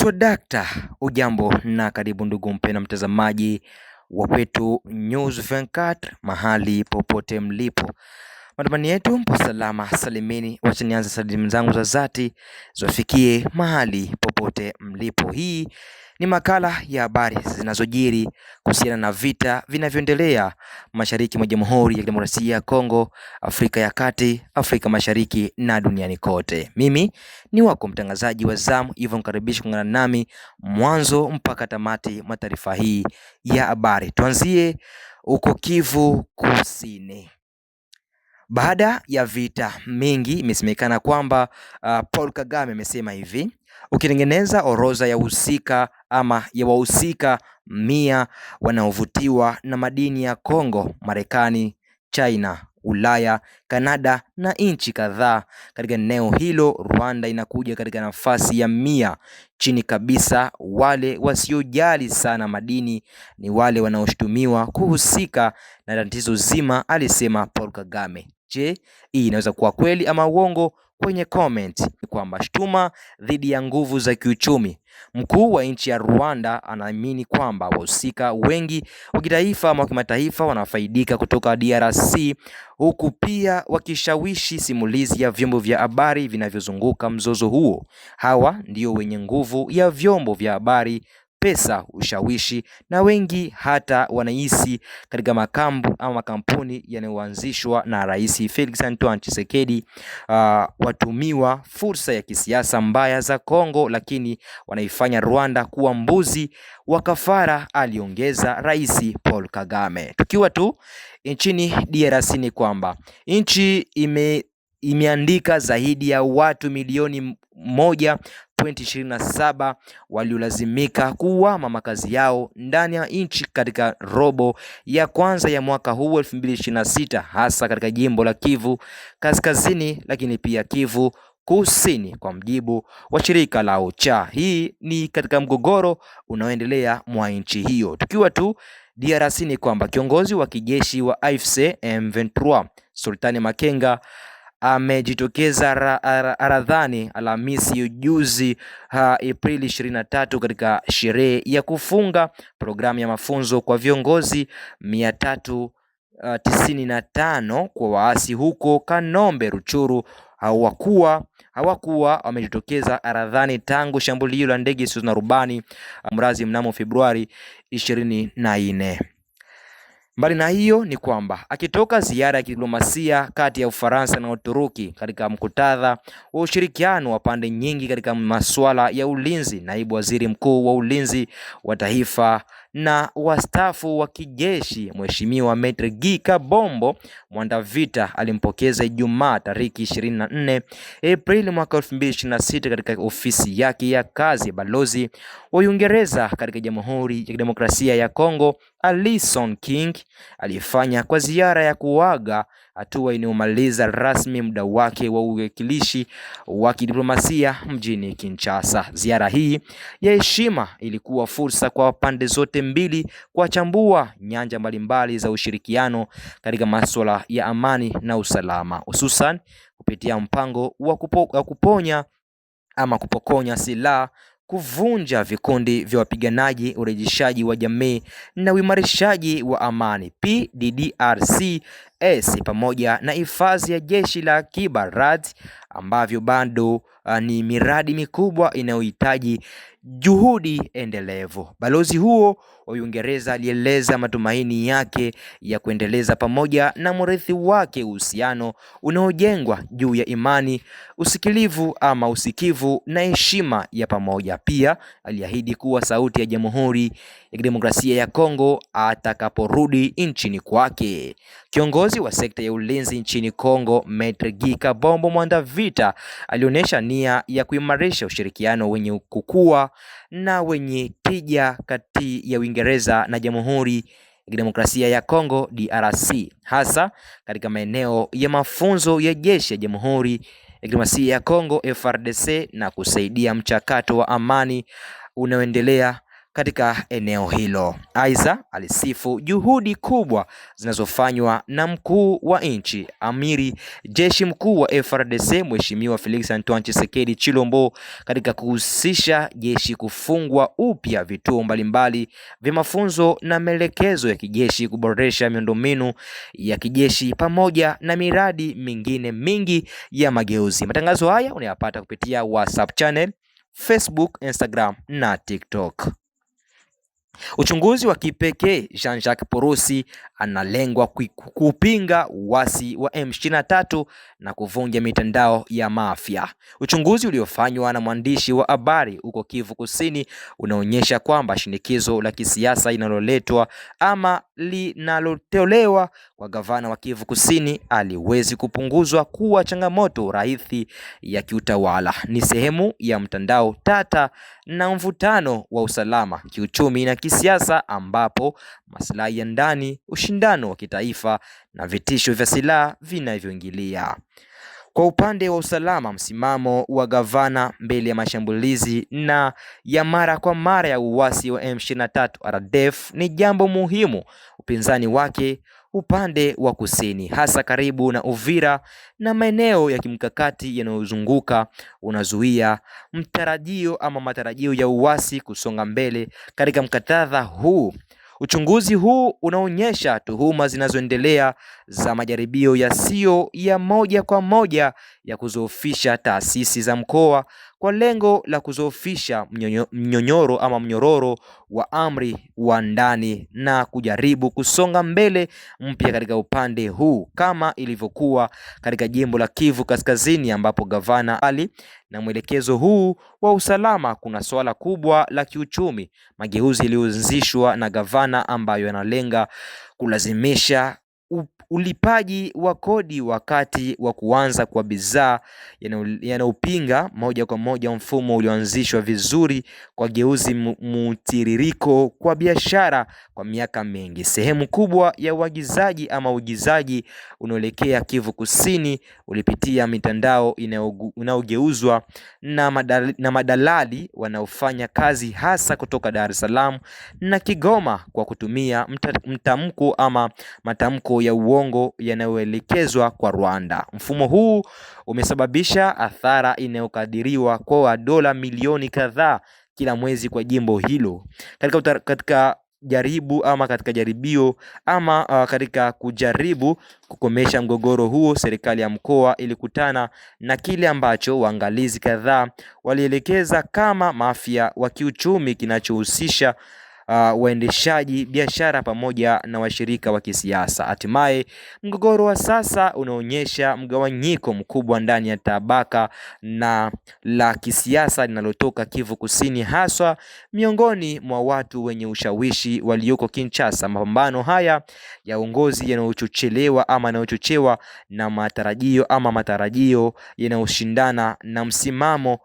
Swadakta, ujambo na karibu ndugu mpendwa mtazamaji wa Kwetu News 24 mahali popote mlipo. Matumaini yetu mpo salama salimini. Wacha nianze salamu zangu za dhati ziwafikie mahali popote mlipo. Hii ni makala ya habari zinazojiri kuhusiana na vita vinavyoendelea mashariki mwa Jamhuri ya Kidemokrasia ya Kongo, Afrika ya Kati, Afrika Mashariki na duniani kote. Mimi ni wako mtangazaji wa zamu, hivyo mkaribisha kuungana nami mwanzo mpaka tamati mwa taarifa hii ya habari. Tuanzie huko Kivu Kusini. Baada ya vita mingi imesemekana kwamba Paul Kagame amesema hivi: ukitengeneza orodha ya wahusika 100 wanaovutiwa na madini ya Kongo, Marekani, China, Ulaya, Kanada na nchi kadhaa katika eneo hilo, Rwanda inakuja katika nafasi ya 100 chini kabisa. Wale wasiojali sana madini ni wale wanaoshutumiwa kuhusika na tatizo zima, alisema Paul Kagame. Je, hii inaweza kuwa kweli ama uongo? Kwenye comment kwamba shutuma dhidi ya nguvu za kiuchumi. Mkuu wa nchi ya Rwanda anaamini kwamba wahusika wengi wa kitaifa ama kimataifa wanafaidika kutoka DRC, huku pia wakishawishi simulizi ya vyombo vya habari vinavyozunguka mzozo huo. Hawa ndio wenye nguvu ya vyombo vya habari, pesa, ushawishi, na wengi hata wanahisi katika makampuni yanayoanzishwa na Rais Felix Antoine Tshisekedi watumiwa fursa ya kisiasa mbaya za Kongo, lakini wanaifanya Rwanda kuwa mbuzi wa kafara, aliongeza Rais Paul Kagame. Tukiwa tu nchini DRC ni kwamba nchi imeandika zaidi ya watu milioni 1.27 waliolazimika kuhama makazi yao ndani ya nchi katika robo ya kwanza ya mwaka huu 2026, hasa katika jimbo la Kivu Kaskazini lakini pia Kivu Kusini, kwa mjibu wa shirika la OCHA. Hii ni katika mgogoro unaoendelea mwa nchi hiyo. Tukiwa tu DRC ni kwamba kiongozi wa kijeshi wa AFC M23 Sultani Makenga amejitokeza Ramadhani Alhamisi juzi Aprili 23 katika sherehe ya kufunga programu ya mafunzo kwa viongozi 395 kwa waasi huko Kanombe, Ruchuru. Hawakuwa wamejitokeza Ramadhani tangu shambulio la ndege zisizo na rubani mrazi mnamo Februari 24. Mbali na hiyo ni kwamba akitoka ziara ya kidiplomasia kati ya Ufaransa na Uturuki katika mkutadha wa ushirikiano wa pande nyingi katika masuala ya ulinzi, naibu waziri mkuu wa ulinzi wa taifa na wastaafu wa kijeshi Mheshimiwa Maitre Guy Kabombo Mwandavita alimpokeza Ijumaa tariki 24 Aprili mwaka 2026 katika ofisi yake ya kazi. Balozi wa Uingereza katika Jamhuri ya Kidemokrasia ya Kongo Alison King alifanya kwa ziara ya kuaga, hatua inayomaliza rasmi muda wake wa uwakilishi wa kidiplomasia mjini Kinshasa. Ziara hii ya heshima ilikuwa fursa kwa pande zote mbili kuchambua nyanja mbalimbali za ushirikiano katika masuala ya amani na usalama, hususan kupitia mpango wa kupokonya silaha, kuvunja vikundi vya wapiganaji, urejeshaji wa jamii na uimarishaji wa amani PDDRCS, pamoja na hifadhi ya jeshi la akiba RAD, ambavyo bado ni miradi mikubwa inayohitaji juhudi endelevu. Balozi huo wa Uingereza alieleza matumaini yake ya kuendeleza pamoja na mrithi wake uhusiano unaojengwa juu ya imani, usikivu na heshima ya pamoja. Pia aliahidi kuwa sauti ya Jamhuri ya Kidemokrasia ya Kongo atakaporudi nchini kwake. Kiongozi wa sekta ya ulinzi nchini Kongo Maitre Guy Kabombo Mwandavita alionyesha nia ya kuimarisha ushirikiano wenye kukua na wenye tija kati ya Uingereza na Jamhuri ya Kidemokrasia ya Kongo DRC, hasa katika maeneo ya mafunzo ya jeshi ya Jamhuri ya Kidemokrasia ya Kongo FARDC na kusaidia mchakato wa amani unaoendelea katika eneo hilo. Aidha, alisifu juhudi kubwa zinazofanywa na mkuu wa nchi, amiri jeshi mkuu wa FARDC Mheshimiwa Felix Antoine Tshisekedi Chilombo katika kuhusisha jeshi kufungua upya vituo mbalimbali vya mafunzo na maelekezo ya kijeshi, kuboresha miundombinu ya kijeshi pamoja na miradi mingine mingi ya mageuzi. Matangazo haya unayapata kupitia WhatsApp channel, Facebook, Instagram na TikTok. Uchunguzi wa kipekee. Jean-Jacques Purusi analengwa kupinga uasi wa M23 na kuvunja mitandao ya mafia. Uchunguzi uliofanywa na mwandishi wa habari huko Kivu Kusini unaonyesha kwamba shinikizo la kisiasa linaloletwa ama linalotolewa kwa gavana wa Kivu Kusini aliwezi kupunguzwa kuwa changamoto rahisi ya kiutawala. Ni sehemu ya mtandao tata na mvutano wa usalama, kiuchumi na kisiasa, ambapo maslahi ya ndani, ushindano wa kitaifa na vitisho vya silaha vinavyoingilia. Kwa upande wa usalama, msimamo wa gavana mbele ya mashambulizi na ya mara kwa mara ya uasi wa M23 RDF ni jambo muhimu. Upinzani wake upande wa kusini, hasa karibu na Uvira na maeneo ya kimkakati yanayozunguka, unazuia matarajio ya uasi kusonga mbele. Katika mkatadha huu, uchunguzi huu unaonyesha tuhuma zinazoendelea za majaribio yasiyo ya moja kwa moja ya kuzoofisha taasisi za mkoa kwa lengo la kuzoofisha mnyororo wa amri wa ndani na kujaribu kusonga mbele mpya katika upande huu, kama ilivyokuwa katika jimbo la Kivu Kaskazini, ambapo gavana ali na mwelekezo huu wa usalama. Kuna swala kubwa la kiuchumi, mageuzi yaliyoanzishwa na gavana ambayo yanalenga kulazimisha ulipaji wa kodi wakati wa kuanza kwa bidhaa yanayopinga moja kwa moja mfumo ulioanzishwa vizuri kwa geuzi mtiririko kwa biashara kwa miaka mingi. Sehemu kubwa ya uagizaji unaoelekea Kivu Kusini ulipitia mitandao inayogeuzwa na madalali wanaofanya kazi hasa kutoka Dar es Salaam na Kigoma kwa kutumia matamko ya uongo yanayoelekezwa kwa Rwanda. Mfumo huu umesababisha hasara inayokadiriwa kwa dola milioni kadhaa kila mwezi kwa jimbo hilo. Katika kujaribu kukomesha mgogoro huo, serikali ya mkoa ilikutana na kile ambacho waangalizi kadhaa walielekeza kama mafia wa kiuchumi kinachohusisha waendeshaji biashara pamoja na washirika wa kisiasa. Hatimaye, mgogoro wa sasa unaonyesha mgawanyiko mkubwa ndani ya tabaka na la kisiasa linalotoka Kivu Kusini, haswa miongoni mwa watu wenye ushawishi walioko Kinshasa. Mapambano haya ya uongozi yanayochochewa na matarajio yanayoshindana na msimamo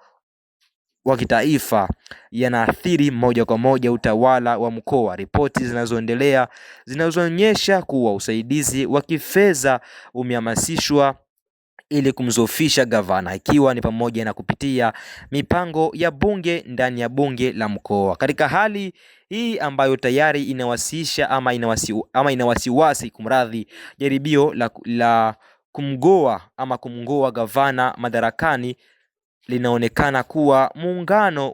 wa kitaifa yanaathiri moja kwa moja utawala wa mkoa. Ripoti zinazoendelea zinazoonyesha kuwa usaidizi wa kifedha umehamasishwa ili kumzoofisha gavana, ikiwa ni pamoja na kupitia mipango ya bunge ndani ya bunge la mkoa. Katika hali hii ambayo tayari inawasiwasi kumradhi, jaribio la kumngoa gavana madarakani linaonekana kuwa muungano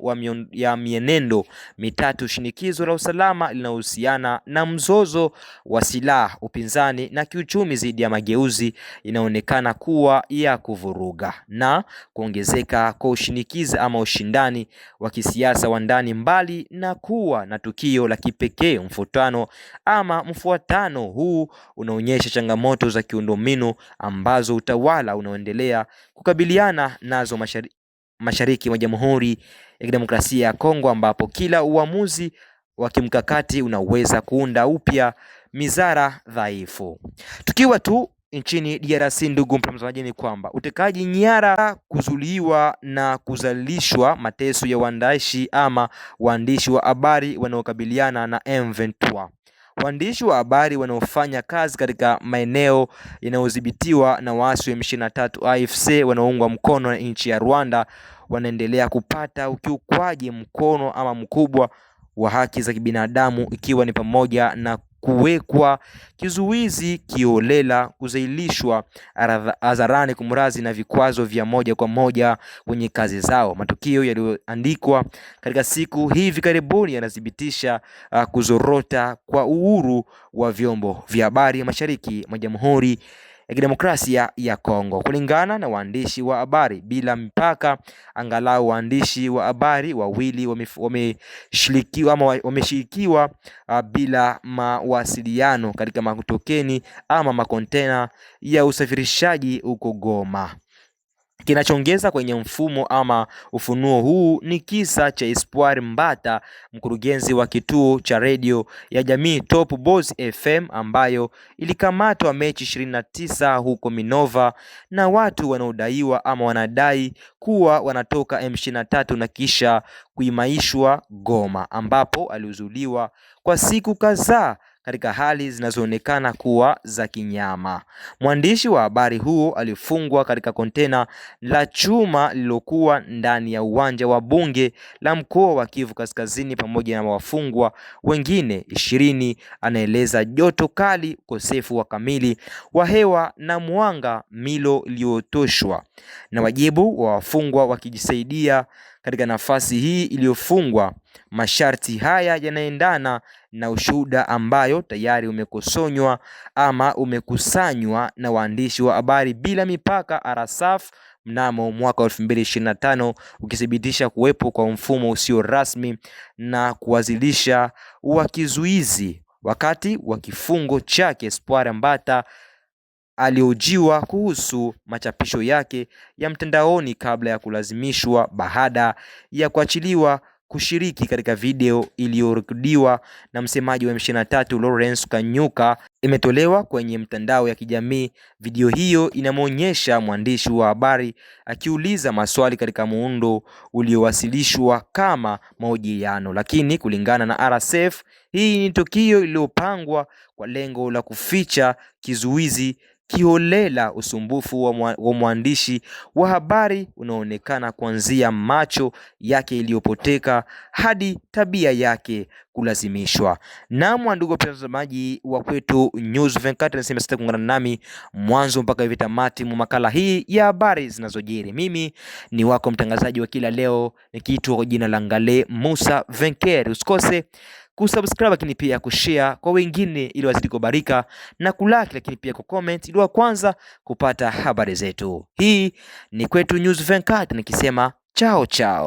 ya mienendo mitatu: shinikizo la usalama linahusiana na mzozo wa silaha, upinzani na kiuchumi dhidi ya mageuzi inaonekana kuwa ya kuvuruga, na kuongezeka kwa ushindani wa kisiasa wa ndani. Mbali na kuwa na tukio la kipekee, mfuatano huu unaonyesha changamoto za kiundombinu ambazo utawala unaoendelea kukabiliana nazo mashariki mwa Jamhuri ya Kidemokrasia ya Kongo, ambapo kila uamuzi wa kimkakati unaweza kuunda upya mizara dhaifu. Tukiwa tu nchini DRC, ndugu mtazamaji, ni kwamba utekaji nyara, kuzuiliwa na kuzalishwa mateso ya waandishi wa habari wanaokabiliana na M23. Waandishi wa habari wanaofanya kazi katika maeneo yanayodhibitiwa na waasi wa M23 AFC wanaoungwa mkono na nchi ya Rwanda wanaendelea kupata ukiukwaji mkubwa wa haki za kibinadamu, ikiwa ni pamoja na kuwekwa kizuizi kiolela, kuzailishwa hadharani kumrazi na vikwazo vya moja kwa moja kwenye kazi zao. Matukio yaliyoandikwa katika siku hivi karibuni yanathibitisha kuzorota kwa uhuru wa vyombo vya habari mashariki mwa Jamhuri ya Kidemokrasia ya Kongo. Kulingana na waandishi wa habari bila mipaka, angalau waandishi wa habari wawili wameshirikiwa bila mawasiliano katika matokeni ama makontena ya usafirishaji huko Goma. Kinachoongeza kwenye mfumo ama ufunuo huu ni kisa cha Espoir Mbata, mkurugenzi wa kituo cha redio ya jamii Top Boss FM, ambayo ilikamatwa Machi 29 huko Minova na watu wanaodaiwa ama wanadai kuwa wanatoka M23 na kisha kuimaishwa Goma, ambapo aliuzuliwa kwa siku kadhaa katika hali zinazoonekana kuwa za kinyama. Mwandishi wa habari huo alifungwa katika kontena la chuma lililokuwa ndani ya uwanja wa bunge la mkoa wa Kivu Kaskazini pamoja na wafungwa wengine 20. Anaeleza joto kali, ukosefu wa kamili wa hewa na mwanga milo iliyotoshwa, na wajibu wa wafungwa wakijisaidia katika nafasi hii iliyofungwa. Masharti haya yanaendana na ushuhuda ambayo tayari umekosonywa ama umekusanywa na waandishi wa habari bila mipaka RSF mnamo mwaka 2025, ukithibitisha kuwepo kwa mfumo usio rasmi na kuwazilisha wa kizuizi. Wakati wa kifungo chake, Espoir Mbata aliojiwa kuhusu machapisho yake ya mtandaoni kabla ya kulazimishwa baada ya kuachiliwa kushiriki katika video iliyorekodiwa na msemaji wa M23 Lawrence Kanyuka imetolewa kwenye mtandao ya kijamii. Video hiyo inamwonyesha mwandishi wa habari akiuliza maswali katika muundo uliowasilishwa kama mahojiano, lakini kulingana na RSF, hii ni tukio lililopangwa kwa lengo la kuficha kizuizi kiholela. Usumbufu wa mwandishi wa habari unaonekana kuanzia macho yake iliyopoteka hadi tabia yake kulazimishwa. Na ndugu watazamaji wa kwetu News 24, nasema sita kuungana nami mwanzo mpaka hivi tamati mu makala hii ya habari zinazojiri. Mimi ni wako mtangazaji wa kila leo, nikiitwa kwa jina la Ngale Musa 24. Usikose kusubscribe, lakini pia kushare kwa wengine ili wazidi kubarika, na kulike, lakini pia kucomment ili wa kwanza kupata habari zetu. Hii ni kwetu News 24, nikisema chao chao.